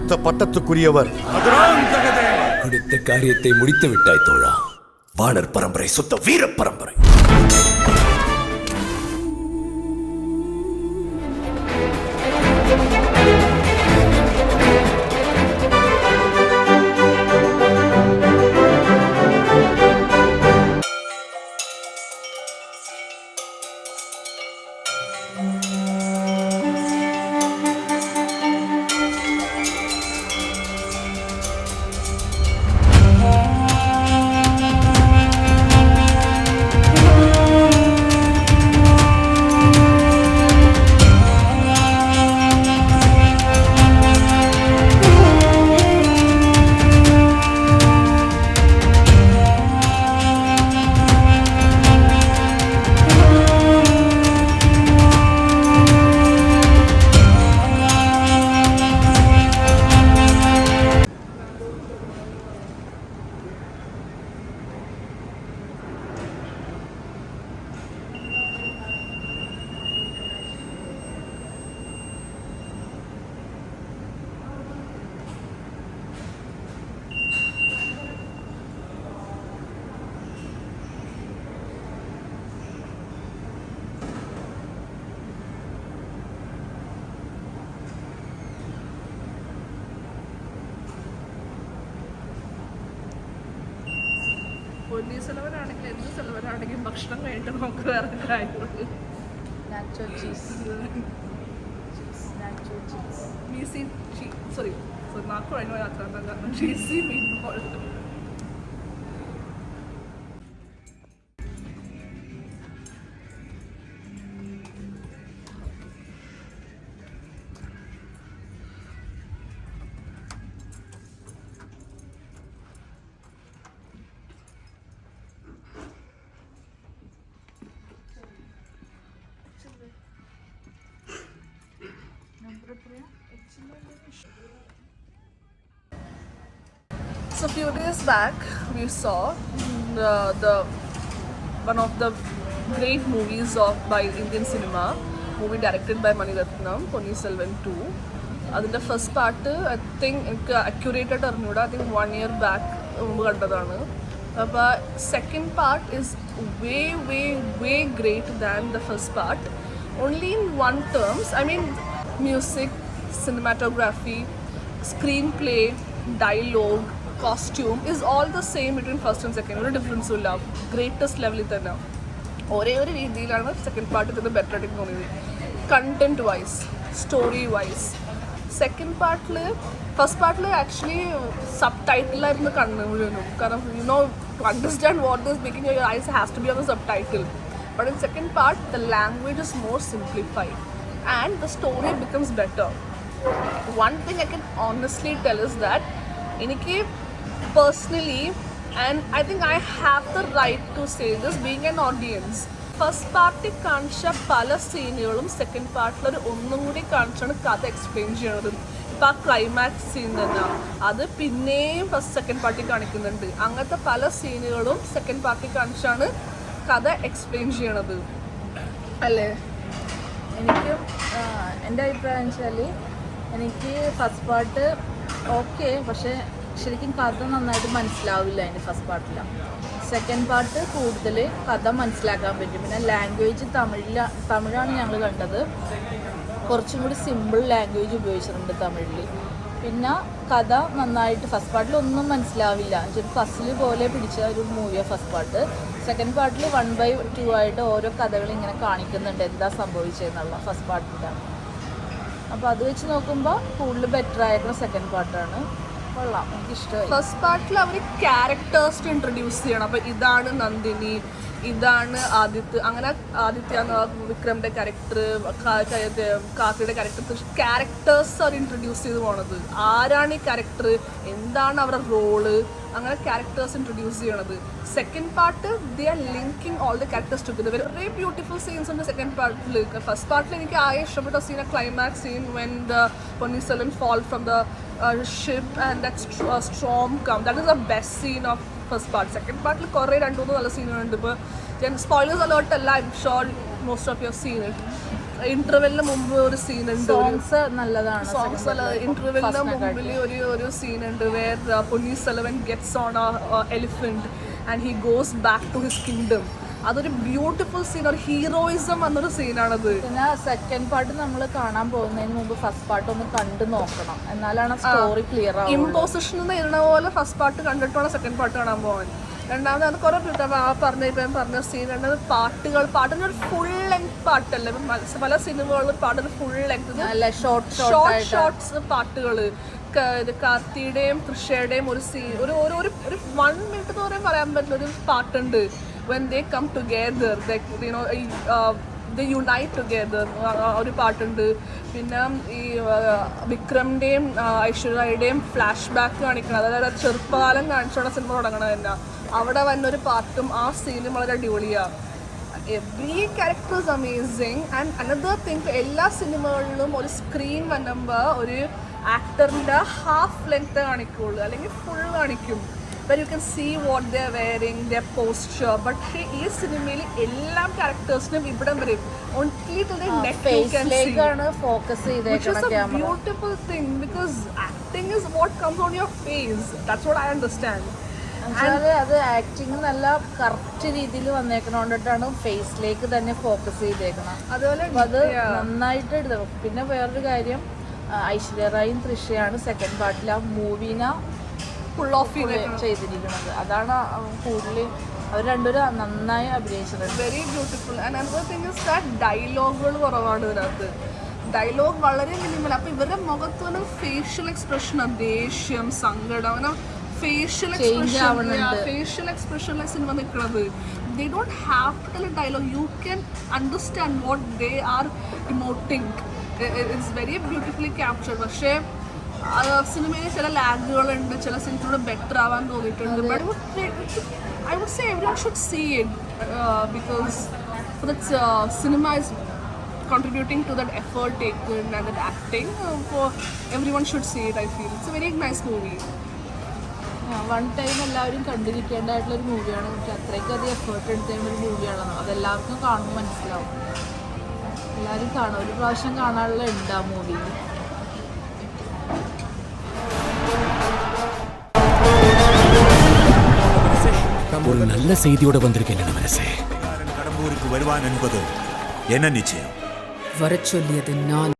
அடுத்த பட்டத்துக்குரியவர் அடுத்த காரியத்தை முடித்து விட்டாய் தோழா. வானர் பரம்பரை சுத்த வீர பரம்பரை. പൊന്നിയിൻ സെൽവനാണെങ്കിൽ എന്ത് സെൽവനാണെങ്കിലും ഭക്ഷണം കഴിഞ്ഞിട്ട് നമുക്ക് വേറെ കാര്യമുള്ളൂ. നാക്ക് കഴിഞ്ഞ യാത്ര കാരണം cheesy mean ball. So a few days back we saw the one of the great movies by Indian cinema, movie directed by Maniratnam, Ponniyin Selvan 2. അതിൻ്റെ ഫസ്റ്റ് പാർട്ട് ഐ തിങ്ക് എനിക്ക് അക്യുറേറ്റ് ആയിട്ട് അറിഞ്ഞൂടാ. ഐ തിങ്ക് 1 year ബാക്ക് മുമ്പ് കണ്ടതാണ്. അപ്പോൾ second part is way great than the first part. Only in one terms, I mean music, cinematography, screenplay, dialogue, costume is all the same between first and second. ഒരു ഡിഫറൻസും ഇല്ല. Greatest ലെവലിൽ തന്നെ ഒരേ ഒരു രീതിയിലാണ് സെക്കൻഡ് പാർട്ടിൽ തന്നെ ബെറ്റർ ആയിട്ട് തോന്നിയത്. Content wise, story wise. Second പാർട്ടിൽ ഫസ്റ്റ് പാർട്ടിൽ ആക്ച്വലി സബ് ടൈറ്റിലായിരുന്നു കണ്ണ് മുഴുവനും. കാരണം you know to understand what this speaking your eyes has to be on the subtitle. But in second part the language is more simplified and the story becomes better. One thing I can honestly tell is that എനിക്ക് personally, and I think I have the right to say this being an audience, first പാർട്ടിൽ കാണിച്ച പല സീനുകളും second പാർട്ടിൽ ഒന്നും കൂടി കാണിച്ചാണ് കഥ explain ചെയ്യണത്. ഇപ്പം ആ ക്ലൈമാക്സ് സീൻ തന്നെ അത് പിന്നെയും സെക്കൻഡ് പാർട്ടിൽ കാണിക്കുന്നുണ്ട്. അങ്ങനത്തെ പല സീനുകളും സെക്കൻഡ് പാർട്ടിൽ കാണിച്ചാണ് കഥ എക്സ്പ്ലെയിൻ ചെയ്യണത് അല്ലേ? എനിക്ക് എൻ്റെ അഭിപ്രായം വെച്ചാൽ എനിക്ക് ഫസ്റ്റ് പാർട്ട് ഓക്കെ, പക്ഷേ ശരിക്കും കഥ നന്നായിട്ട് മനസ്സിലാവില്ല അതിൻ്റെ ഫസ്റ്റ് പാർട്ടിലാണ്. സെക്കൻഡ് പാർട്ട് കൂടുതൽ കഥ മനസ്സിലാക്കാൻ പറ്റും. പിന്നെ ലാംഗ്വേജ് തമിഴാണ് ഞങ്ങൾ കണ്ടത്. കുറച്ചും കൂടി സിമ്പിൾ ലാംഗ്വേജ് ഉപയോഗിച്ചിട്ടുണ്ട് തമിഴിൽ. പിന്നെ കഥ നന്നായിട്ട് ഫസ്റ്റ് പാർട്ടിൽ ഒന്നും മനസ്സിലാവില്ല. ഫസ്റ്റിൽ പോലെ പിടിച്ച ഒരു മൂവിയാണ് ഫസ്റ്റ് പാർട്ട്. സെക്കൻഡ് പാർട്ടിൽ 1/2 ആയിട്ട് ഓരോ കഥകൾ ഇങ്ങനെ കാണിക്കുന്നുണ്ട് എന്താ സംഭവിച്ചതെന്നുള്ള ഫസ്റ്റ് പാർട്ടിലാണ്. അപ്പോൾ അത് വെച്ച് നോക്കുമ്പോൾ കൂടുതൽ ബെറ്റർ ആയിട്ടുള്ള സെക്കൻഡ് പാർട്ടാണ്. കൊള്ളാം, എനിക്കിഷ്ടമായി. ഫസ്റ്റ് പാർട്ടിൽ അവർ ക്യാരക്ടേഴ്സ് ഇൻട്രൊഡ്യൂസ് ചെയ്യണം. അപ്പോൾ ഇതാണ് നന്ദിനി, ഇതാണ് ആദിത്യ, അങ്ങനെ ആദിത്യ വിക്രമിൻ്റെ ക്യാരക്ടർ, കാർത്തിയുടെ ക്യാരക്ടേഴ്സ് അവർ ഇൻട്രൊഡ്യൂസ് ചെയ്ത് പോണത്. ആരാണ് ഈ ക്യാരക്ടർ, എന്താണ് അവരുടെ റോള്, അങ്ങനെ ക്യാരക്ടേഴ്സ് ഇൻട്രൊഡ്യൂസ് ചെയ്യണത്. Second part they are linking all the characters together. Very beautiful scenes ഉണ്ട് സെക്കൻഡ് പാർട്ടിൽ. ഫസ്റ്റ് പാർട്ടിൽ എനിക്ക് ആകെ ഇഷ്ടപ്പെട്ട scene climax scene when the Ponniyin Selvan fall from the ship and that storm come. That is the best scene of first part. Second part il korre rendu nalla scene undu. Ipo spoilers alert alla, I'm sure most of you have seen it. ഇന്റർവെല്ലിന് മുമ്പ് ഒരു scene ഉണ്ട്, songs നല്ലതാണ്. Songs അല്ല, ഇന്റർവെല്ലിന് മുമ്പിൽ ഒരു scene ഉണ്ട് where Ponniyin Selvan gets on elephant and he goes back to his kingdom. അതൊരു beautiful scene, ഒരു ഹീറോയിസം എന്നൊരു സീനാണത്. പിന്നെ സെക്കൻഡ് പാർട്ട് നമ്മൾ കാണാൻ പോകുന്നതിന് മുമ്പ് ഫസ്റ്റ് പാർട്ട് ഒന്ന് കണ്ടു നോക്കണം, എന്നാലാണ് സ്റ്റോറി ക്ലിയർ ആവും. ഇമ്പോസിഷൻ എന്ന് എഴുതുന്ന പോലെ ഫസ്റ്റ് പാർട്ട് കണ്ടിട്ടാണ് സെക്കൻഡ് പാർട്ട് കാണാൻ പോകാൻ. രണ്ടാമത് അത് കുറേ പറഞ്ഞ സീൻ ഉണ്ട്. പാട്ടിന് ഒരു ഫുൾ ലെങ്ത് പാട്ടല്ല, പല സിനിമകളിലും പാട്ടിന് ഫുൾ ലെങ്ത് ഷോർട്ട്സ് പാട്ടുകൾ. ഇത് കാർത്തിയുടെയും തൃഷയുടെയും ഒരു സീൻ, ഒരു 1 മിനിറ്റ് എന്ന് പറയാൻ പറ്റുന്ന ഒരു പാട്ടുണ്ട്. When they come together, they unite together, ഒരു പാട്ടുണ്ട്. പിന്നെ ഈ വിക്രമിൻ്റെയും ഐശ്വര്യയുടെയും ഫ്ലാഷ് ബാക്ക് കാണിക്കണം, അതായത് ചെറുപ്പകാലം കാണിച്ചോടെ സിനിമ തുടങ്ങണത് തന്നെ. അവിടെ വന്നൊരു പാട്ടും ആ സീനും വളരെ അടിപൊളിയാണ്. Every character is amazing. And another thing, എല്ലാ സിനിമകളിലും ഒരു സ്ക്രീൻ വന്നുമ്പോൾ ഒരു ആക്ടറിൻ്റെ ഹാഫ് ലെങ്ത് കാണിക്കുള്ളൂ, അല്ലെങ്കിൽ ഫുൾ കാണിക്കും. where you can see what they're wearing, their posture. But ഈ സിനിമയിൽ എല്ലാ ക്യാരക്ടേഴ്സിനും ഇവിടം വരും only to the neck you can see, focus which is a beautiful thing because acting is what comes on your face. That's what I understand. അത് acting നല്ല correct രീതിയിൽ വന്നേക്കണോണ്ടിട്ടാണ് ഫേസിലേക്ക് തന്നെ focus ചെയ്തേക്കണം. അതുപോലെ അത് നന്നായിട്ട് എടുത്തു. പിന്നെ വേറൊരു കാര്യം, ഐശ്വര്യ റായും തൃഷയാണ് സെക്കൻഡ് പാർട്ടിൽ ആ മൂവീനെ ഫുൾ ഓഫ് ചെയ്തിരിക്കുന്നത്. അതാണ് കൂടുതൽ അവർ രണ്ടുപേരും നന്നായി അഭിനയിച്ചത്. Very beautiful. And another thing is that ഡയലോഗുകൾ കുറവാണ് ഇതിനകത്ത്. ഡയലോഗ് വളരെ മിനിമൽ. അപ്പോൾ ഇവരുടെ മുഖത്തൊരു ഫേഷ്യൽ എക്സ്പ്രഷൻ, ദേഷ്യം, സങ്കടം, അങ്ങനെ ഫേഷ്യൽ എക്സ്പ്രഷനിലെ സിനിമ നിൽക്കുന്നത്. They don't have to tell a dialogue. You can understand what they are emoting. It's very beautifully captured. പക്ഷേ സിനിമയിൽ ചില ലാഗുകളുണ്ട്, ചില സിനിമയോട് ബെറ്റർ ആവാൻ തോന്നിയിട്ടുണ്ട്. But I would say everyone should see it because that cinema is contributing to that effort taken and that acting. For everyone should see it. I feel it's a very nice movie. One time എല്ലാവരും കണ്ടിരിക്കേണ്ടതായിട്ടുള്ളൊരു മൂവിയാണ്. എനിക്ക് അത്രയ്ക്കധികം effort എടുത്തേണ്ട ഒരു മൂവിയാണെന്ന് അതെല്ലാവർക്കും കാണുമ്പോൾ മനസ്സിലാവും. എല്ലാവരും കാണും, ഒരു പ്രാവശ്യം കാണാനുള്ള ഉണ്ട് ആ മൂവി. ഒരു നല്ല செய்தியோட வந்திருக்கேன் മനസ്സേ. கடம்பூருக்கு வருவான் என்பது என்ன நிச்சயம்? வரச் சொல்லியது நான்